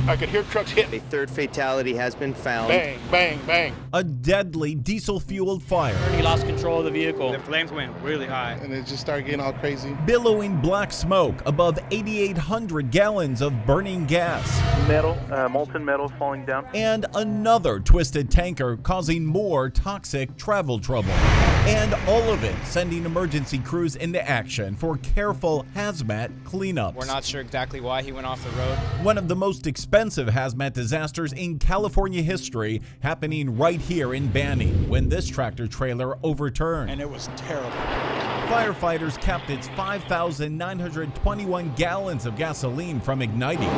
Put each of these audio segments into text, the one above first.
I could hear trucks hit. A third fatality has been found. Bang, bang, bang. A deadly diesel-fueled fire. He lost control of the vehicle. The flames went really high. And it just started getting all crazy. Billowing black smoke above 8,800 gallons of burning gas. Metal, molten metal falling down. And another twisted tanker causing more toxic travel trouble. And all of it sending emergency crews into action for careful hazmat cleanups. We're not sure exactly why he went off the road. One of the most expensive hazmat disasters in California history happening right here in Banning when this tractor trailer overturned. And it was terrible. Firefighters kept its 5,921 gallons of gasoline from igniting.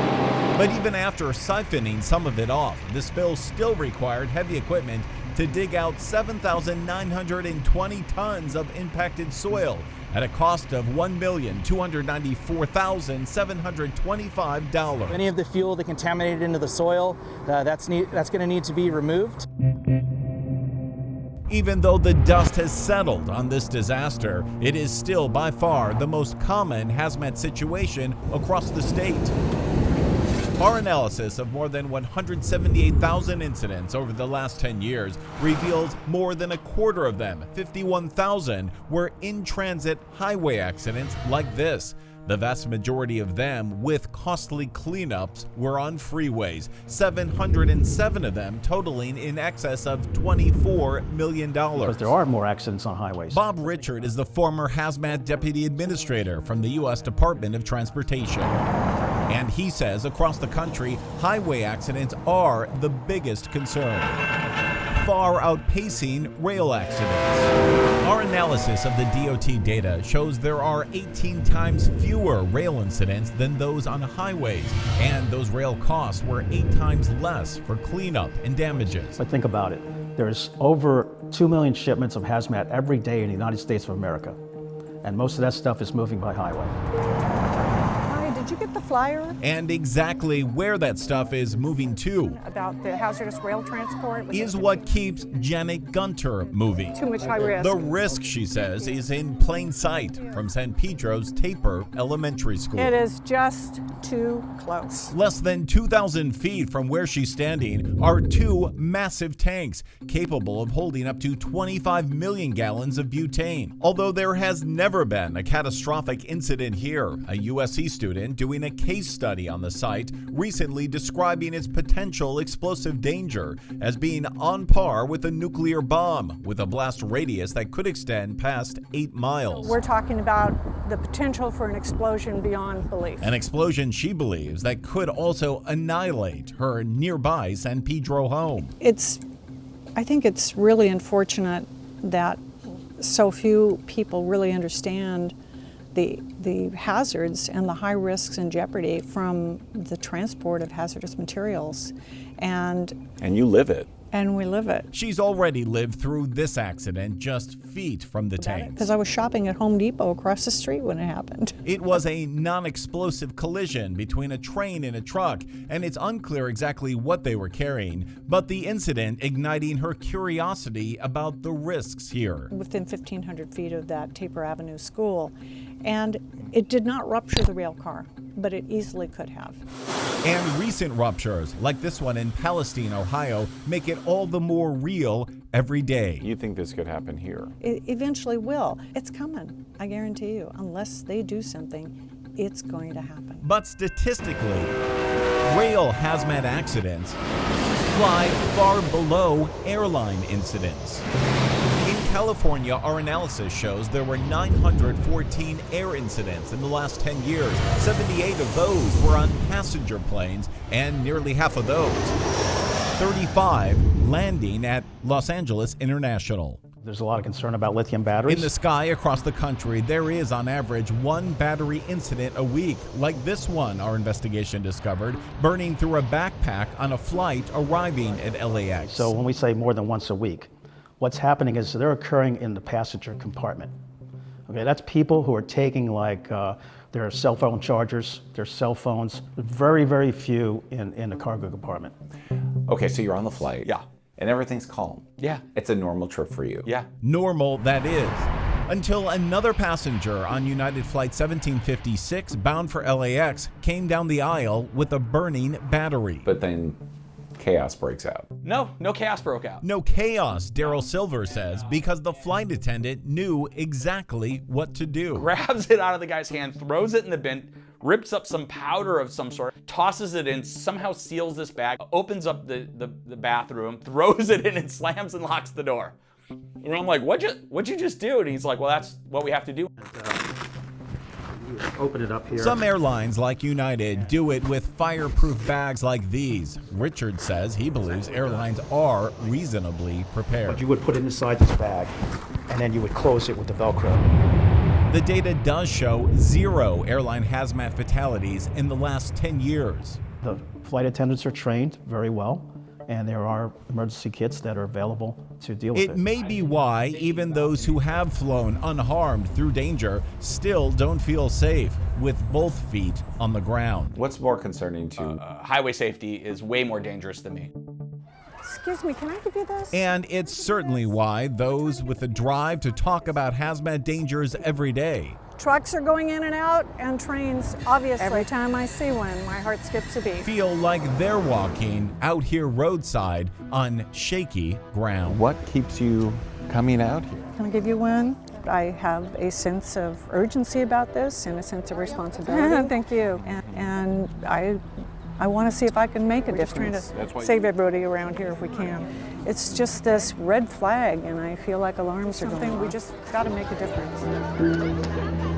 But even after siphoning some of it off, the spill still required heavy equipment to dig out 7,920 tons of impacted soil at a cost of $1,294,725. Any of the fuel that contaminated into the soil, that's going to need to be removed. Even though the dust has settled on this disaster, it is still by far the most common hazmat situation across the state. Our analysis of more than 178,000 incidents over the last 10 years reveals more than a quarter of them, 51,000, were in-transit highway accidents like this. The vast majority of them, with costly cleanups, were on freeways, 707 of them totaling in excess of $24 million. Because there are more accidents on highways. Bob Richard is the former hazmat deputy administrator from the U.S. Department of Transportation. And he says across the country, highway accidents are the biggest concern, far outpacing rail accidents. Our analysis of the DOT data shows there are 18 times fewer rail incidents than those on highways, and those rail costs were 8 times less for cleanup and damages. But think about it. There's over 2 million shipments of hazmat every day in the United States of America, and most of that stuff is moving by highway. Did you get the flyer? And exactly where that stuff is moving to about the hazardous rail transport is what keeps Janet Gunter moving. Too much high risk. The risk, she says, is in plain sight from San Pedro's Taper Elementary School. It is just too close. Less than 2,000 feet from where she's standing are 2 massive tanks capable of holding up to 25 million gallons of butane. Although there has never been a catastrophic incident here, a USC student doing a case study on the site recently describing its potential explosive danger as being on par with a nuclear bomb, with a blast radius that could extend past 8 miles. We're talking about the potential for an explosion beyond belief. An explosion she believes that could also annihilate her nearby San Pedro home. I think it's really unfortunate that so few people really understand the hazards and the high risks and jeopardy from the transport of hazardous materials. And you live it. And we live it. She's already lived through this accident just feet from the tank. Because I was shopping at Home Depot across the street when it happened. It was a non-explosive collision between a train and a truck, and it's unclear exactly what they were carrying, but the incident igniting her curiosity about the risks here. Within 1,500 feet of that Taper Avenue school, and it did not rupture the rail car, but it easily could have. And recent ruptures, like this one in Palestine, Ohio, make it all the more real every day. You think this could happen here? It eventually will. It's coming, I guarantee you. Unless they do something, it's going to happen. But statistically, rail hazmat accidents fly far below airline incidents. In California, our analysis shows there were 914 air incidents in the last 10 years. 78 of those were on passenger planes, and nearly half of those, 35, landing at Los Angeles International. There's a lot of concern about lithium batteries. In the sky across the country, there is on average 1 battery incident a week, like this one our investigation discovered, burning through a backpack on a flight arriving at LAX. So when we say more than once a week, what's happening is they're occurring in the passenger compartment. Okay, that's people who are taking their cell phone chargers, their cell phones, very, very few in the cargo compartment. Okay, so you're on the flight. Yeah. And everything's calm. Yeah. It's a normal trip for you. Yeah. Normal, that is. Until another passenger on United Flight 1756 bound for LAX came down the aisle with a burning battery. But then chaos breaks out. No chaos broke out. No chaos, Daryl Silver says, because the flight attendant knew exactly what to do. Grabs it out of the guy's hand, throws it in the bin, rips up some powder of some sort, tosses it in, somehow seals this bag, opens up the bathroom, throws it in and slams and locks the door. And I'm like, what'd you just do? And he's like, well, that's what we have to do. You open it up here. Some airlines, like United, do it with fireproof bags like these. Richard says he believes airlines are reasonably prepared. But you would put it inside this bag, and then you would close it with the Velcro. The data does show 0 airline hazmat fatalities in the last 10 years. The flight attendants are trained very well, and there are emergency kits that are available to deal with it. It may be why even those who have flown unharmed through danger still don't feel safe with both feet on the ground. What's more concerning to you? Highway safety is way more dangerous than me. Excuse me, can I give you this? And it's certainly why those with the drive to talk about hazmat dangers every day Trucks are going in and out, and trains, obviously. Every time I see one, my heart skips a beat. feel like they're walking out here roadside on shaky ground. What keeps you coming out here? Can I give you one? I have a sense of urgency about this and a sense of responsibility. Thank you. And I want to see if I can make a difference. Trying to save everybody around here if we can. It's just this red flag, and I feel like alarms are going off. We just got to make a difference.